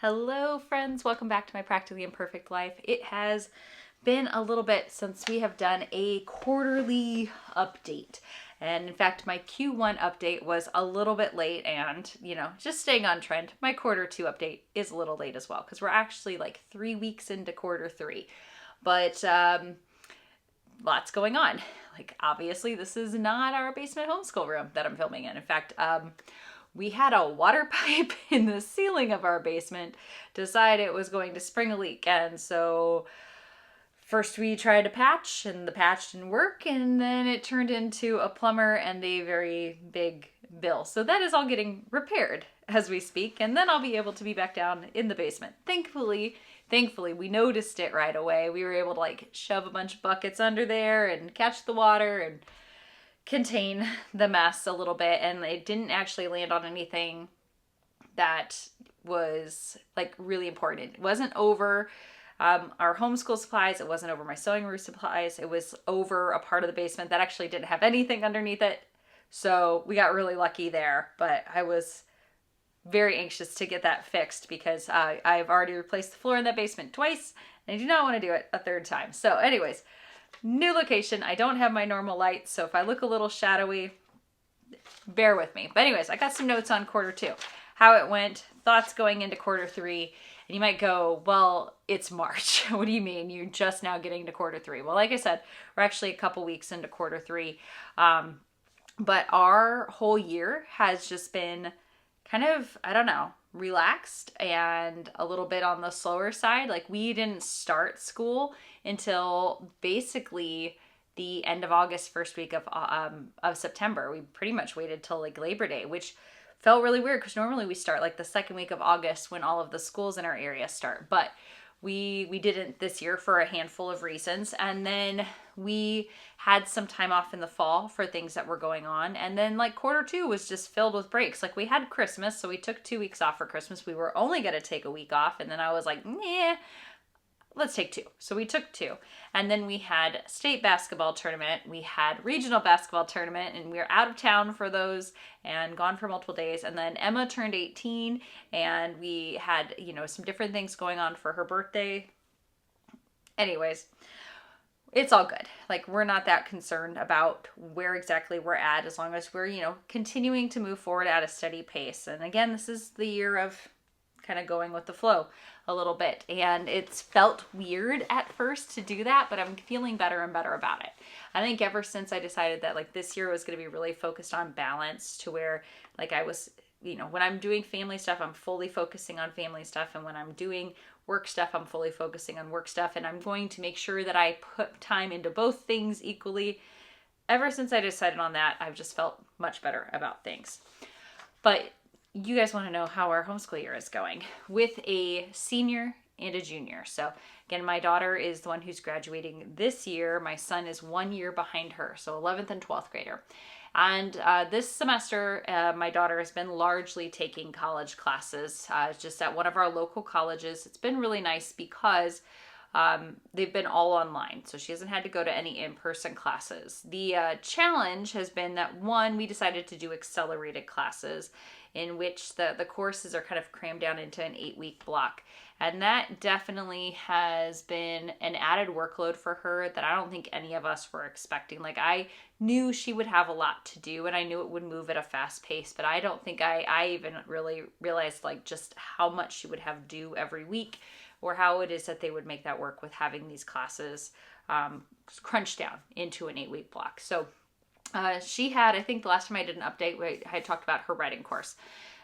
Hello friends, welcome back to my Practically Imperfect Life. It has been a little bit since we have done a quarterly update. And in fact, my Q1 update was a little bit late and, just staying on trend. My quarter 2 update is a little late as well because we're actually like 3 weeks into quarter 3. But lots going on. Like obviously this is not our basement homeschool room that I'm filming in. In fact, we had a water pipe in the ceiling of our basement decide it was going to spring a leak. And so first we tried to patch and the patch didn't work. And then it turned into a plumber and a very big bill. So that is all getting repaired as we speak. And then I'll be able to be back down in the basement. Thankfully, we noticed it right away. We were able to shove a bunch of buckets under there and catch the water and contain the mess a little bit, and it didn't actually land on anything that was really important. It wasn't over our homeschool supplies. It wasn't over my sewing room supplies. It was over a part of the basement that actually didn't have anything underneath it. So we got really lucky there, but I was very anxious to get that fixed because I've already replaced the floor in that basement twice and I do not want to do it a third time. So anyways, new location. I don't have my normal lights, so if I look a little shadowy, bear with me. But anyways, I got some notes on quarter 2, how it went, thoughts going into quarter 3. And you might go, well, it's March. What do you mean? You're just now getting to quarter 3. Well, like I said, we're actually a couple weeks into quarter 3. But our whole year has just been kind of, relaxed and a little bit on the slower side. We didn't start school until basically the end of August, first week of September. We pretty much waited till Labor Day, which felt really weird because normally we start the second week of August when all of the schools in our area start. But we didn't this year for a handful of reasons. And then we had some time off in the fall for things that were going on. And then quarter 2 was just filled with breaks. We had Christmas, so we took 2 weeks off for Christmas. We were only going to take a week off. And then I was like, nah, let's take 2. So we took 2. And then we had state basketball tournament. We had regional basketball tournament, and we were out of town for those and gone for multiple days. And then Emma turned 18 and we had, some different things going on for her birthday. Anyways, it's all good. We're not that concerned about where exactly we're at as long as we're, continuing to move forward at a steady pace. And again, this is the year of kind of going with the flow a little bit. And it's felt weird at first to do that, but I'm feeling better and better about it. I think ever since I decided that this year was going to be really focused on balance to where I was, when I'm doing family stuff, I'm fully focusing on family stuff. And when I'm doing work stuff, I'm fully focusing on work stuff. And I'm going to make sure that I put time into both things equally. Ever since I decided on that, I've just felt much better about things. But you guys want to know how our homeschool year is going with a senior and a junior. So again, my daughter is the one who's graduating this year. My son is 1 year behind her, so 11th and 12th grader. And this semester, my daughter has been largely taking college classes just at one of our local colleges. It's been really nice because they've been all online, so she hasn't had to go to any in-person classes. The challenge has been that, one, we decided to do accelerated classes in which the courses are kind of crammed down into an 8-week block. And that definitely has been an added workload for her that I don't think any of us were expecting. I knew she would have a lot to do and I knew it would move at a fast pace, but I don't think I even really realized just how much she would have due every week or how it is that they would make that work with having these classes crunched down into an 8-week block. So she had, I think the last time I did an update, I had talked about her writing course.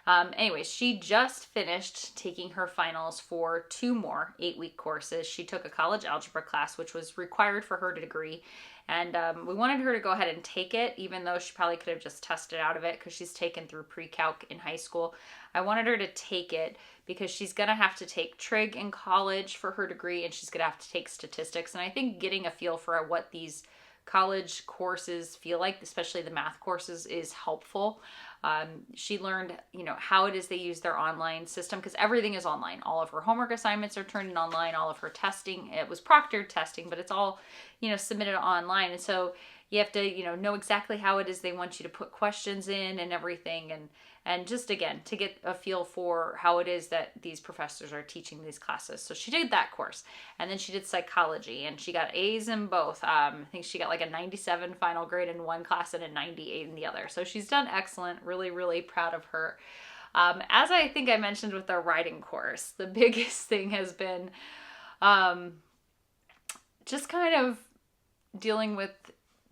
Anyways, she just finished taking her finals for 2 more 8-week courses. She took a college algebra class, which was required for her degree. And we wanted her to go ahead and take it, even though she probably could have just tested out of it because she's taken through pre-calc in high school. I wanted her to take it because she's going to have to take trig in college for her degree, and she's going to have to take statistics. And I think getting a feel for what these college courses feel like, especially the math courses, is helpful. She learned, how it is they use their online system because everything is online. All of her homework assignments are turned in online. All of her testing, it was proctored testing, but it's all, submitted online. And so you have to, know exactly how it is they want you to put questions in and everything. And just, again, to get a feel for how it is that these professors are teaching these classes. So she did that course. And then she did psychology, and she got A's in both. I think she got like a 97 final grade in one class and a 98 in the other. So she's done excellent. Really, really proud of her. As I think I mentioned with our writing course, the biggest thing has been just kind of dealing with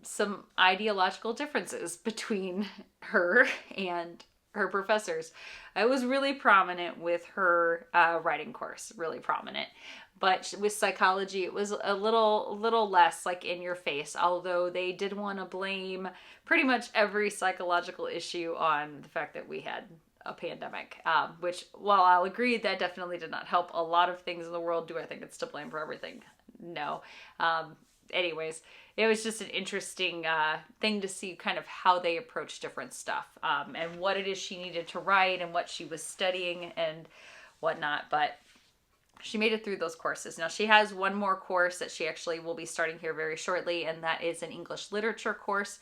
some ideological differences between her and her professors. I was really prominent with her writing course, really prominent. But with psychology, it was a little less like in your face, although they did want to blame pretty much every psychological issue on the fact that we had a pandemic, which, while I'll agree that definitely did not help a lot of things in the world, do I think it's to blame for everything? No. Anyways, it was just an interesting thing to see kind of how they approach different stuff, and what it is she needed to write and what she was studying and whatnot. But she made it through those courses. Now she has one more course that she actually will be starting here very shortly, and that is an English literature course.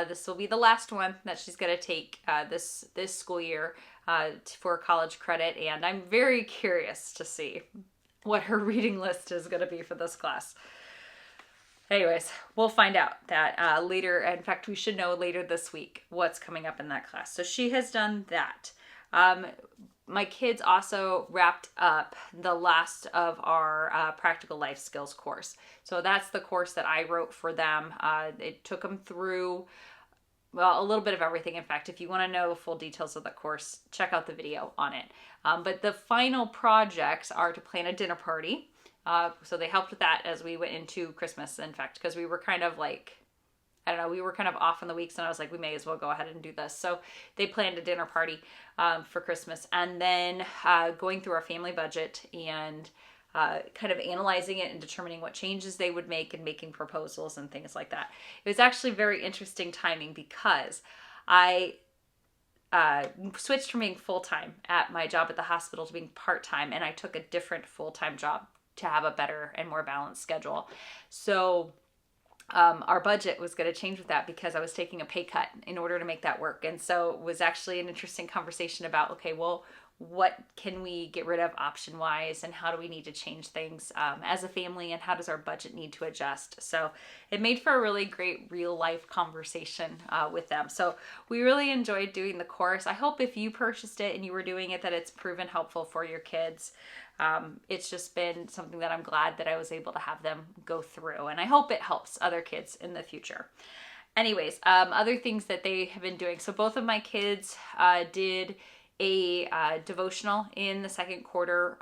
This will be the last one that she's going to take this school year for college credit, and I'm very curious to see what her reading list is going to be for this class. Anyways, we'll find out that later. In fact, we should know later this week what's coming up in that class. So she has done that. My kids also wrapped up the last of our practical life skills course. So that's the course that I wrote for them. It took them through, well, a little bit of everything. In fact, if you want to know the full details of the course, check out the video on it. But the final projects are to plan a dinner party. So they helped with that as we went into Christmas, in fact, because we were kind of like, I don't know, we were kind of off in the weeks, and I was like, we may as well go ahead and do this. So they planned a dinner party for Christmas, and then going through our family budget and kind of analyzing it and determining what changes they would make and making proposals and things like that. It was actually very interesting timing because I switched from being full-time at my job at the hospital to being part-time, and I took a different full-time job to have a better and more balanced schedule. So our budget was going to change with that because I was taking a pay cut in order to make that work. And so it was actually an interesting conversation about, okay, well, what can we get rid of option wise, and how do we need to change things as a family, and how does our budget need to adjust? So it made for a really great real life conversation with them. So we really enjoyed doing the course. I hope if you purchased it and you were doing it that it's proven helpful for your kids. It's just been something that I'm glad that I was able to have them go through, and I hope it helps other kids in the future. Anyways, other things that they have been doing. So both of my kids did a devotional in the second quarter,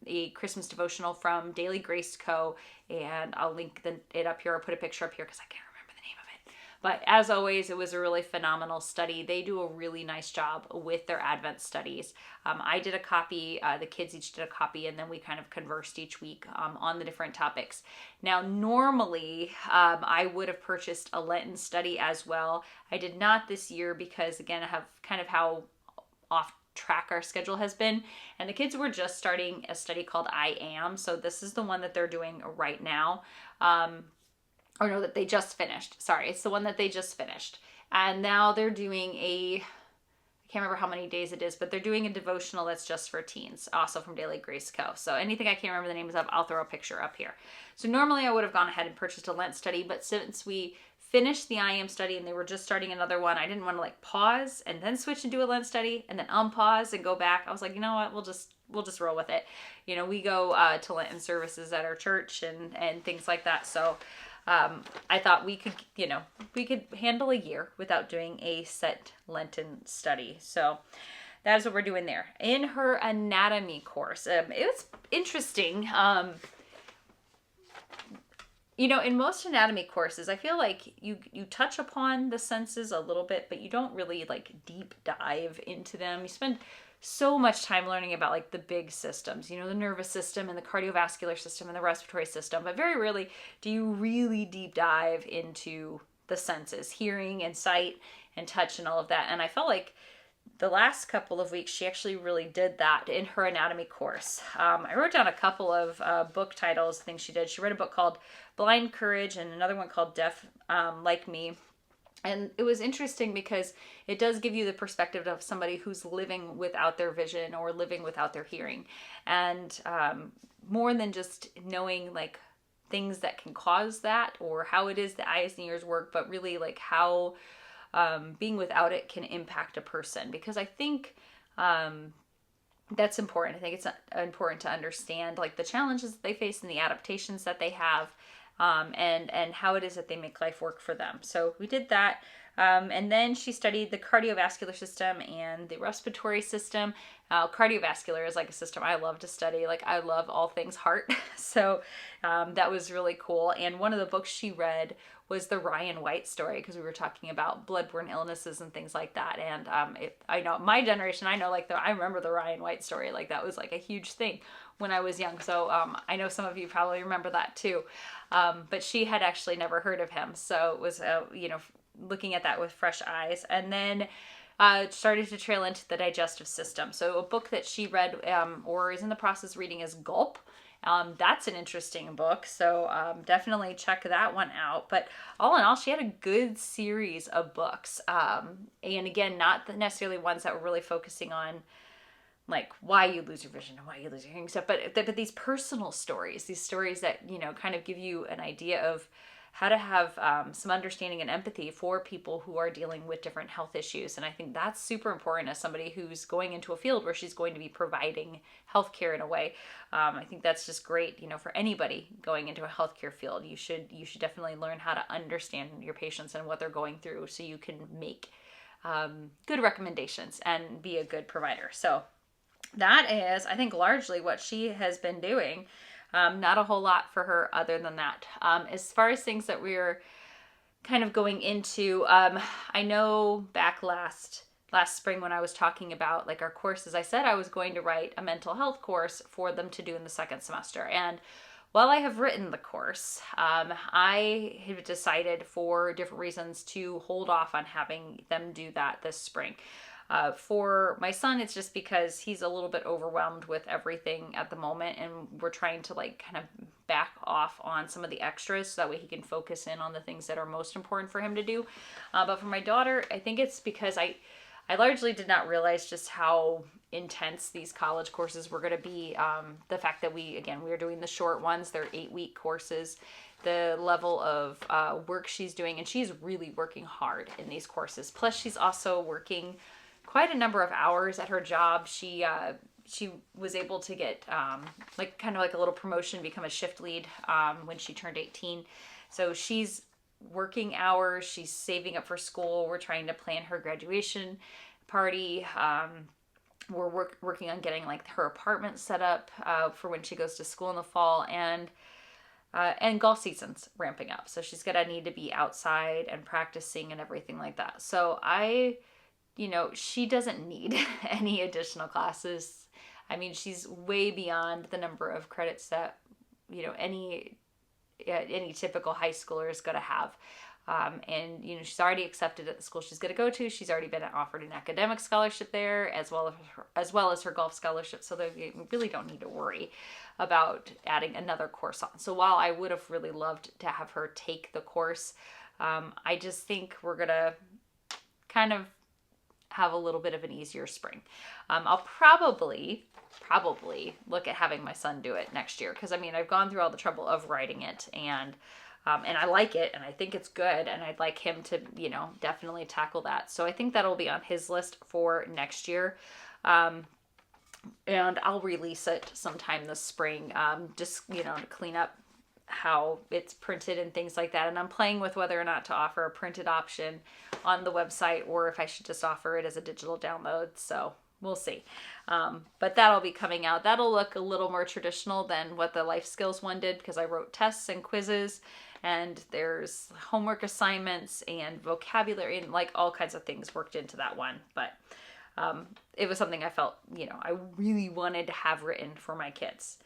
a Christmas devotional from Daily Grace Co. And I'll link it up here. I'll put a picture up here because I can't remember the name of it. But as always, it was a really phenomenal study. They do a really nice job with their Advent studies. I did a copy, the kids each did a copy, and then we kind of conversed each week on the different topics. Now, normally, I would have purchased a Lenten study as well. I did not this year because, again, I have kind of how off track our schedule has been, and the kids were just starting a study called I Am, so this is the one that they're doing right now, or no, that they just finished. Sorry, it's the one that they just finished, and now they're doing I can't remember how many days it is, but they're doing a devotional that's just for teens, also from Daily Grace Co. So anything I can't remember the names of, I'll throw a picture up here. So normally I would have gone ahead and purchased a Lent study, but since we finished the I Am study and they were just starting another one, I didn't want to like pause and then switch and do a Lent study and then unpause and go back. I was like, you know what, we'll just roll with it. You know, we go to Lenten services at our church and things like that. So I thought we could handle a year without doing a set Lenten study. So that is what we're doing there. In her anatomy course, it was interesting. You know, in most anatomy courses, I feel like you touch upon the senses a little bit, but you don't really like deep dive into them. You spend so much time learning about like the big systems, you know, the nervous system and the cardiovascular system and the respiratory system, but very rarely do you really deep dive into the senses, hearing and sight and touch and all of that. And I felt like the last couple of weeks, she actually really did that in her anatomy course. I wrote down a couple of book titles, things she did. She read a book called Blind Courage and another one called Deaf Like Me. And it was interesting because it does give you the perspective of somebody who's living without their vision or living without their hearing. And more than just knowing like things that can cause that or how it is the eyes and ears work, but really like how being without it can impact a person. Because I think that's important. I think it's important to understand like the challenges that they face and the adaptations that they have, and how it is that they make life work for them. So we did that. And then she studied the cardiovascular system and the respiratory system. Cardiovascular is like a system I love to study. Like I love all things heart. So that was really cool. And one of the books she read was the Ryan White story, because we were talking about bloodborne illnesses and things like that. And I know my generation, I remember the Ryan White story. Like that was like a huge thing when I was young. So I know some of you probably remember that too. But she had actually never heard of him. So it was, looking at that with fresh eyes. And then started to trail into the digestive system. So a book that she read or is in the process of reading is Gulp. That's an interesting book, so definitely check that one out. But all in all, she had a good series of books. And again, not necessarily ones that were really focusing on like why you lose your vision and why you lose your hearing stuff, but these personal stories, these stories that, kind of give you an idea of how to have some understanding and empathy for people who are dealing with different health issues. And I think that's super important as somebody who's going into a field where she's going to be providing healthcare in a way. I think that's just great, for anybody going into a healthcare field. You should definitely learn how to understand your patients and what they're going through so you can make good recommendations and be a good provider. So that is, I think, largely what she has been doing. Not a whole lot for her other than that. As far as things that we're kind of going into, I know back last spring when I was talking about like our courses, I said I was going to write a mental health course for them to do in the second semester. And while I have written the course, I have decided for different reasons to hold off on having them do that this spring. For my son, it's just because he's a little bit overwhelmed with everything at the moment, and we're trying to like kind of back off on some of the extras so that way he can focus in on the things that are most important for him to do. But for my daughter, I think it's because I largely did not realize just how intense these college courses were going to be. The fact that we are doing the short ones, they're 8-week courses. The level of work she's doing, and she's really working hard in these courses. Plus, she's also working quite a number of hours at her job. She was able to get kind of like a little promotion, become a shift lead when she turned 18. So she's working hours. She's saving up for school. We're trying to plan her graduation party. We're working on getting like her apartment set up for when she goes to school in the fall, and golf season's ramping up. So she's gonna need to be outside and practicing and everything like that. So she doesn't need any additional classes. I mean, she's way beyond the number of credits that, any typical high schooler is going to have. And she's already accepted at the school she's going to go to. She's already been offered an academic scholarship there, as well as her golf scholarship. So they really don't need to worry about adding another course on. So while I would have really loved to have her take the course, I just think we're going to kind of have a little bit of an easier spring. I'll probably look at having my son do it next year, because I've gone through all the trouble of writing it, and I like it, and I think it's good, and I'd like him to definitely tackle that. So I think that'll be on his list for next year, and I'll release it sometime this spring, just to clean up how it's printed and things like that. And I'm playing with whether or not to offer a printed option on the website, or if I should just offer it as a digital download. So we'll see. But that'll be coming out. That'll look a little more traditional than what the life skills one did, because I wrote tests and quizzes, and there's homework assignments and vocabulary and like all kinds of things worked into that one. But it was something I felt, I really wanted to have written for my kids.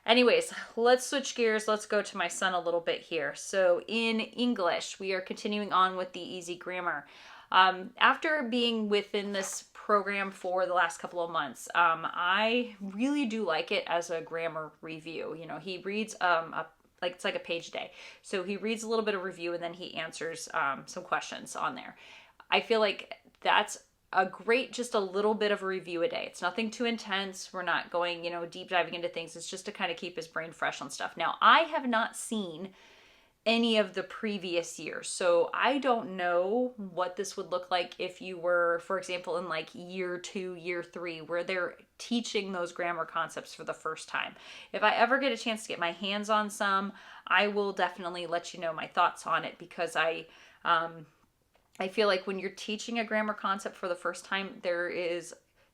Anyways, let's switch gears. Let's go to my son a little bit here. So in English, we are continuing on with the easy grammar. After being within this program for the last couple of months. I really do like it as a grammar review. You know, he reads like it's like a page a day. So he reads a little bit of review and then he answers some questions on there. I feel like that's a great, just a little bit of a review a day. It's nothing too intense. We're not going, you know, deep diving into things. It's just to kind of keep his brain fresh on stuff. Now, I have not seen any of the previous years, so I don't know what this would look like if you were, for example, in like year 2, year 3, where they're teaching those grammar concepts for the first time. If I ever get a chance to get my hands on some, I will definitely let you know my thoughts on it, because I feel like when you're teaching a grammar concept for the first time, there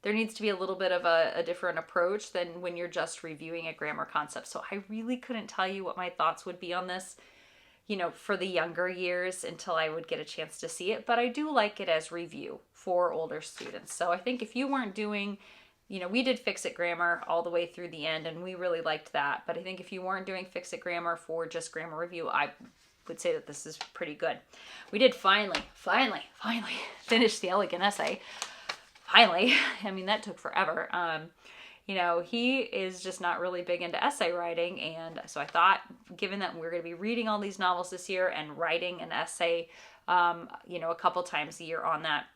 needs to be a little bit of a different approach than when you're just reviewing a grammar concept. So I really couldn't tell you what my thoughts would be on this, you know, for the younger years until I would get a chance to see it. But I do like it as review for older students. So I think if you weren't doing, you know, we did Fix-It Grammar all the way through the end, and we really liked that. But I think if you weren't doing Fix-It Grammar for just grammar review, I would say that this is pretty good. We did finally finish the elegant essay. Finally. I mean, that took forever. You know, he is just not really big into essay writing, and so I thought, given that we're going to be reading all these novels this year and writing an essay, you know, a couple times a year on that,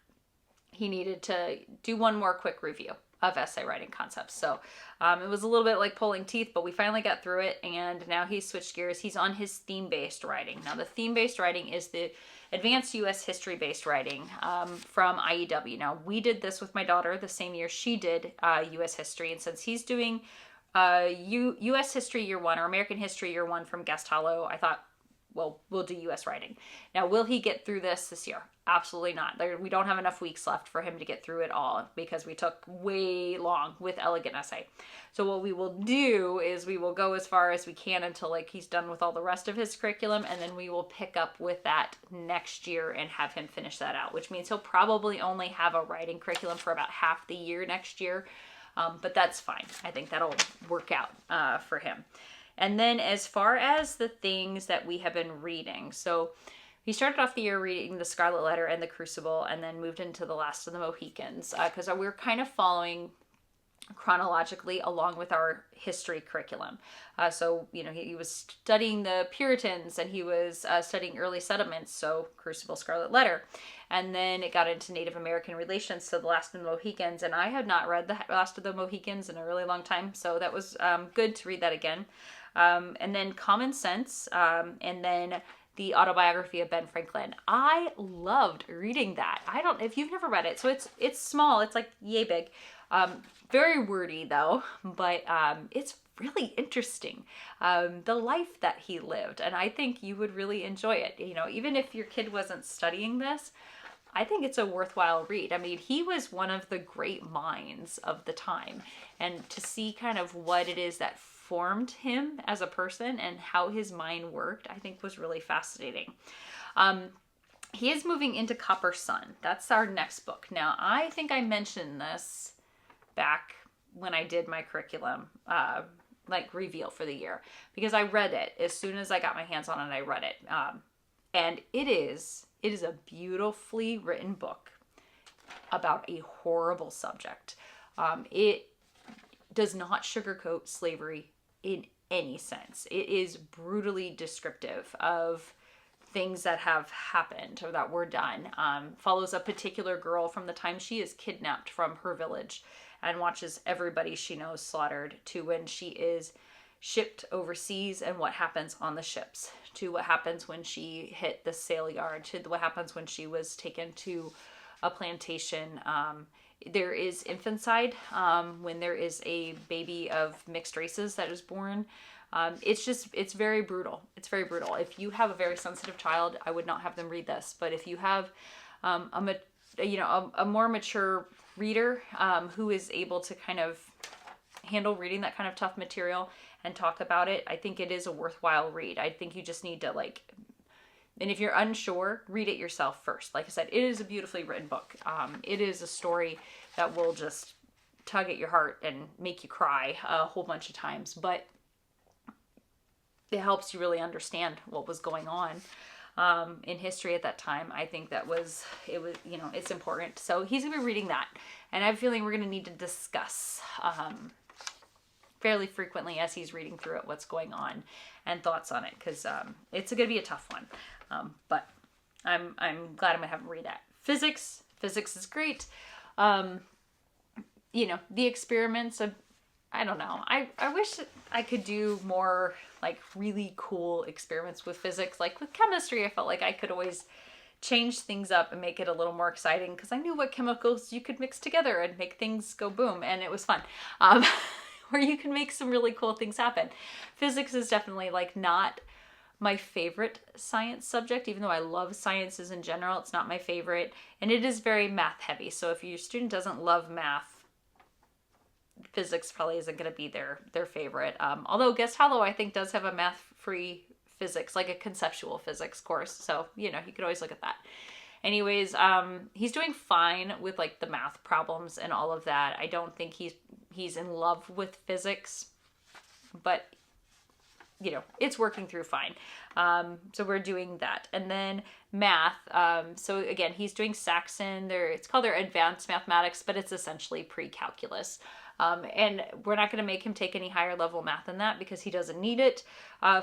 he needed to do one more quick review of essay writing concepts. So it was a little bit like pulling teeth, but we finally got through it, and now he's switched gears. He's on his theme-based writing. Now, the theme-based writing is the advanced U.S. history-based writing from IEW. Now, we did this with my daughter the same year she did U.S. history, and since he's doing U.S. history year 1 or American history year 1 from Guest Hollow, I thought, well, we'll do U.S. writing. Now, will he get through this year? Absolutely not. We don't have enough weeks left for him to get through it all, because we took way long with elegant essay. So what we will do is we will go as far as we can until like he's done with all the rest of his curriculum, and then we will pick up with that next year and have him finish that out, which means he'll probably only have a writing curriculum for about half the year next year. But that's fine. I think that'll work out for him. And then as far as the things that we have been reading, so he started off the year reading The Scarlet Letter and The Crucible, and then moved into The Last of the Mohicans, because we're kind of following chronologically along with our history curriculum. So, you know, he was studying the Puritans, and he was studying early settlements, so Crucible, Scarlet Letter. And then it got into Native American relations, so The Last of the Mohicans, and I had not read The Last of the Mohicans in a really long time, so that was good to read that again. And then Common Sense, and then the autobiography of Ben Franklin. I loved reading that. I don't, if you've never read it, so it's small, it's like yay big. Very wordy though, but it's really interesting. The life that he lived, and I think you would really enjoy it. You know, even if your kid wasn't studying this, I think it's a worthwhile read. I mean, he was one of the great minds of the time, and to see kind of what it is that formed him as a person and how his mind worked, I think was really fascinating. He is moving into Copper Sun. That's our next book. Now, I think I mentioned this back when I did my curriculum, like reveal for the year, because I read it as soon as I got my hands on it. I read it, and it is a beautifully written book about a horrible subject. It does not sugarcoat slavery in any sense. It is brutally descriptive of things that have happened or that were done. Follows a particular girl from the time she is kidnapped from her village and watches everybody she knows slaughtered, to when she is shipped overseas and what happens on the ships, to what happens when she hit the sail yard, to what happens when she was taken to a plantation. There is infanticide when there is a baby of mixed races that is born. It's very brutal. It's very brutal. If you have a very sensitive child, I would not have them read this. But if you have a more mature reader who is able to kind of handle reading that kind of tough material and talk about it, I think it is a worthwhile read. I think you just need to and if you're unsure, read it yourself first. Like I said, it is a beautifully written book. It is a story that will just tug at your heart and make you cry a whole bunch of times, but it helps you really understand what was going on. in history at that time. I think it was, it's important. So he's going to be reading that. And I have a feeling we're going to need to discuss fairly frequently as he's reading through it what's going on and thoughts on it, because it's going to be a tough one. But I'm glad I'm going to have him read that. Physics is great. The experiments of, I don't know. I wish I could do more like really cool experiments with physics. Like with chemistry, I felt like I could always change things up and make it a little more exciting because I knew what chemicals you could mix together and make things go boom, and it was fun. Where you can make some really cool things happen. Physics is definitely like not my favorite science subject, even though I love sciences in general. It's not my favorite, and it is very math heavy. So if your student doesn't love math, physics probably isn't going to be their favorite. Although Guest Hollow, I think, does have a math-free physics, like a conceptual physics course. So, you could always look at that. Anyways, he's doing fine with like the math problems and all of that. I don't think he's in love with physics, but it's working through fine. So we're doing that. And then math. So again, he's doing Saxon. It's called their advanced mathematics, but it's essentially pre-calculus. And we're not going to make him take any higher level math than that because he doesn't need it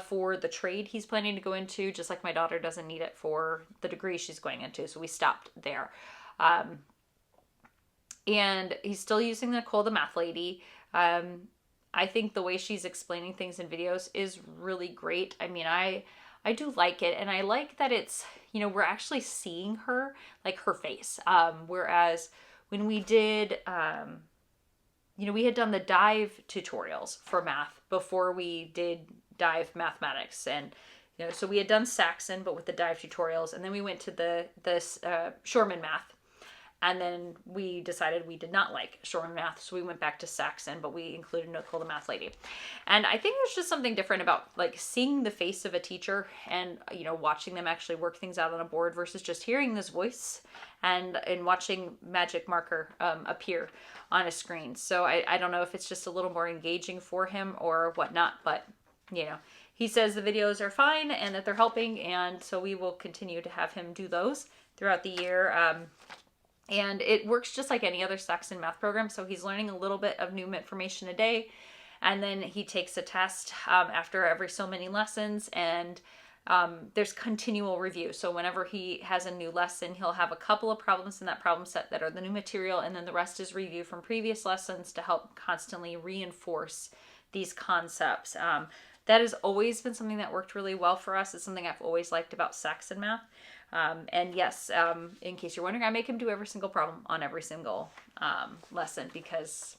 for the trade he's planning to go into, just like my daughter doesn't need it for the degree she's going into. So we stopped there. And he's still using Nicole the math lady. I think the way she's explaining things in videos is really great. I mean, I do like it, and I like that it's, we're actually seeing her, like her face. Whereas when we did, we had done the dive tutorials for math before we did dive mathematics. And, so we had done Saxon, but with the dive tutorials. And then we went to the Shoreman math. And then we decided we did not like Shoreman math, so we went back to Saxon, but we included Nicole the math lady. And I think there's just something different about like seeing the face of a teacher and, watching them actually work things out on a board versus just hearing this voice and watching magic marker appear on a screen. So I don't know if it's just a little more engaging for him or whatnot, but, he says the videos are fine and that they're helping, and so we will continue to have him do those throughout the year. And it works just like any other Saxon math program. So he's learning a little bit of new information a day. And then he takes a test after every so many lessons. And there's continual review. So whenever he has a new lesson, he'll have a couple of problems in that problem set that are the new material. And then the rest is review from previous lessons to help constantly reinforce these concepts. That has always been something that worked really well for us. It's something I've always liked about Saxon math. And yes, in case you're wondering, I make him do every single problem on every single lesson because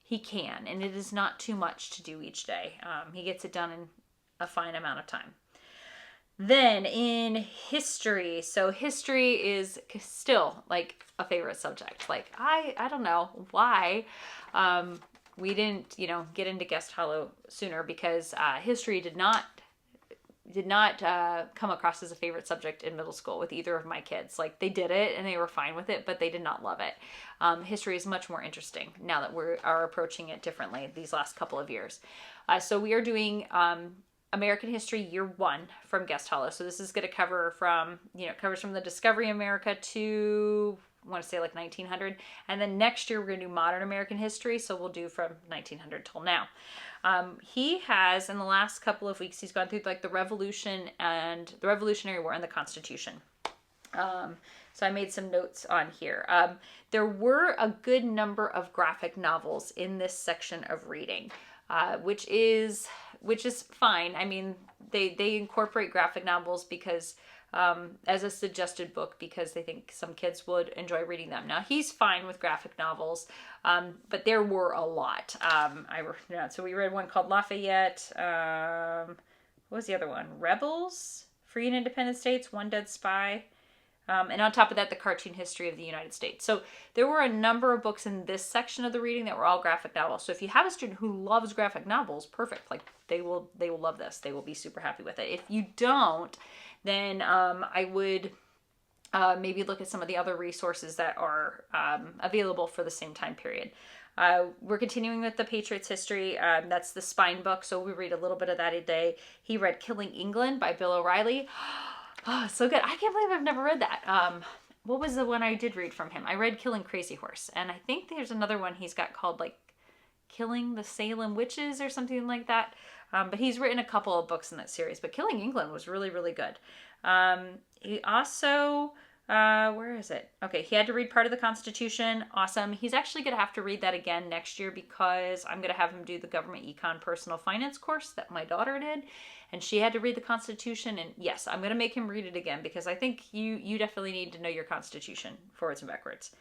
he can, and it is not too much to do each day. He gets it done in a fine amount of time. Then in history, so history is still like a favorite subject. Like I don't know why we didn't, get into Guest Hollow sooner, because history did not come across as a favorite subject in middle school with either of my kids. Like they did it and they were fine with it, but they did not love it. History is much more interesting now that we are approaching it differently these last couple of years. So we are doing American History Year 1 from Guest Hollow. So this is going to cover from, covers from the Discovery of America to, I want to say like 1900. And then next year we're going to do Modern American History. So we'll do from 1900 till now. He has, in the last couple of weeks, he's gone through like the Revolution and the Revolutionary War and the Constitution. So I made some notes on here. There were a good number of graphic novels in this section of reading, which is fine. I mean, they incorporate graphic novels because as a suggested book because they think some kids would enjoy reading them. Now, he's fine with graphic novels, but there were a lot. So we read one called Lafayette. What was the other one? Rebels, Free and Independent States, One Dead Spy. And on top of that, the cartoon history of the United States. So there were a number of books in this section of the reading that were all graphic novels. So if you have a student who loves graphic novels, perfect. Like they will love this. They will be super happy with it. If you don't, then I would maybe look at some of the other resources that are available for the same time period. We're continuing with the Patriots history. That's the spine book. So we read a little bit of that a day. He read Killing England by Bill O'Reilly. Oh, so good. I can't believe I've never read that. What was the one I did read from him? I read Killing Crazy Horse, and I think there's another one he's got called like Killing the Salem Witches or something like that. But he's written a couple of books in that series. But Killing England was really, really good. He also, where is it? Okay, he had to read part of the Constitution. Awesome. He's actually going to have to read that again next year because I'm going to have him do the government econ personal finance course that my daughter did. And she had to read the Constitution. And yes, I'm going to make him read it again because I think you definitely need to know your Constitution forwards and backwards.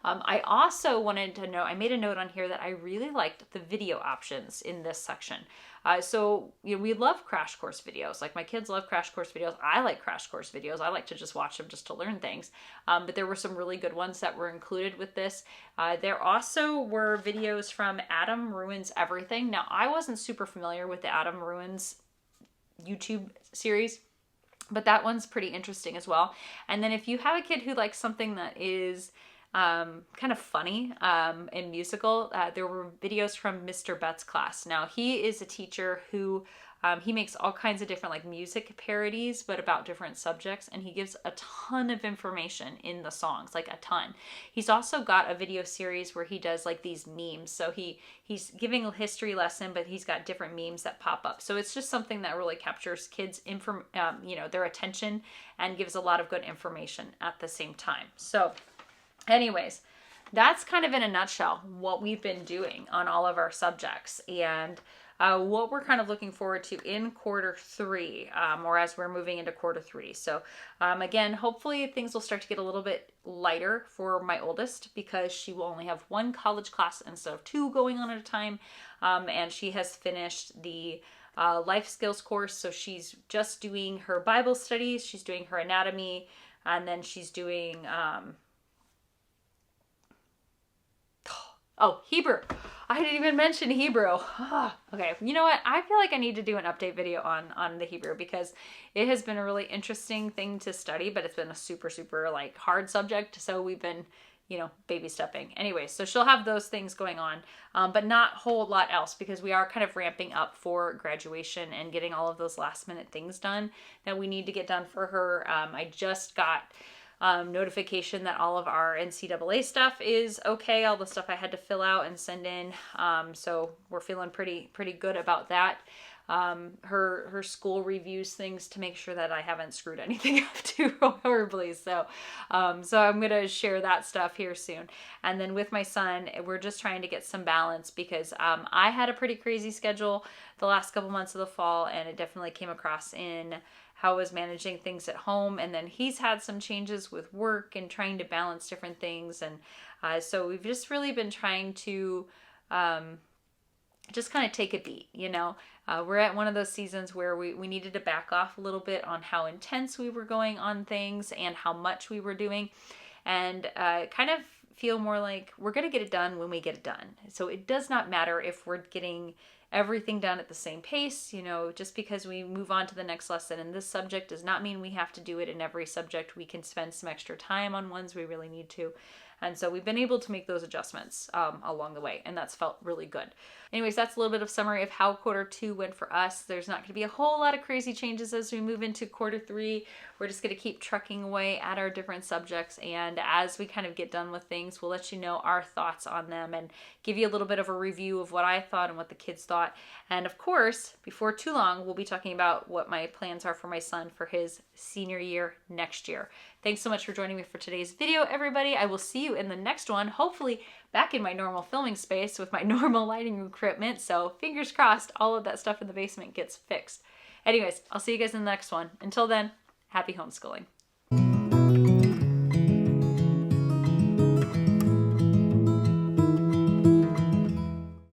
I also wanted to know, I made a note on here that I really liked the video options in this section. So we love crash course videos. Like my kids love crash course videos. I like crash course videos. I like to just watch them just to learn things. But there were some really good ones that were included with this. There also were videos from Adam Ruins Everything. Now, I wasn't super familiar with the Adam Ruins YouTube series, but that one's pretty interesting as well. And then if you have a kid who likes something that is kind of funny and musical, there were videos from Mr. Betts' class. Now, he is a teacher who he makes all kinds of different like music parodies, but about different subjects, and he gives a ton of information in the songs, like a ton. He's also got a video series where he does like these memes. So he's giving a history lesson, but he's got different memes that pop up. So it's just something that really captures kids' their attention and gives a lot of good information at the same time. So anyways, that's kind of in a nutshell what we've been doing on all of our subjects and what we're kind of looking forward to in quarter three, or as we're moving into quarter three. So again, hopefully things will start to get a little bit lighter for my oldest because she will only have one college class instead of two going on at a time. And she has finished the life skills course. So she's just doing her Bible studies, she's doing her anatomy, and then she's doing Hebrew. I didn't even mention Hebrew. Okay, you know what? I feel like I need to do an update video on the Hebrew because it has been a really interesting thing to study, but it's been a super, super like hard subject. So we've been, baby stepping. Anyway, so she'll have those things going on, but not a whole lot else because we are kind of ramping up for graduation and getting all of those last minute things done that we need to get done for her. I just got notification that all of our NCAA stuff is okay, all the stuff I had to fill out and send in. So we're feeling pretty good about that. Her school reviews things to make sure that I haven't screwed anything up too horribly. So I'm going to share that stuff here soon. And then with my son, we're just trying to get some balance because I had a pretty crazy schedule the last couple months of the fall, and it definitely came across in how I was managing things at home. And then he's had some changes with work and trying to balance different things. And so we've just really been trying to just kind of take a beat, we're at one of those seasons where we needed to back off a little bit on how intense we were going on things and how much we were doing, and kind of feel more like we're going to get it done when we get it done. So it does not matter if we're getting everything done at the same pace. Just because we move on to the next lesson in this subject does not mean we have to do it in every subject. We can spend some extra time on ones we really need to. And so we've been able to make those adjustments along the way, and that's felt really good. Anyways, that's a little bit of summary of how quarter two went for us. There's not going to be a whole lot of crazy changes as we move into quarter three. We're just going to keep trucking away at our different subjects, and as we kind of get done with things, we'll let you know our thoughts on them and give you a little bit of a review of what I thought and what the kids thought. And of course, before too long, we'll be talking about what my plans are for my son for his senior year next year. Thanks so much for joining me for today's video, everybody. I will see you in the next one, hopefully back in my normal filming space with my normal lighting equipment. So fingers crossed all of that stuff in the basement gets fixed. Anyways, I'll see you guys in the next one. Until then, happy homeschooling.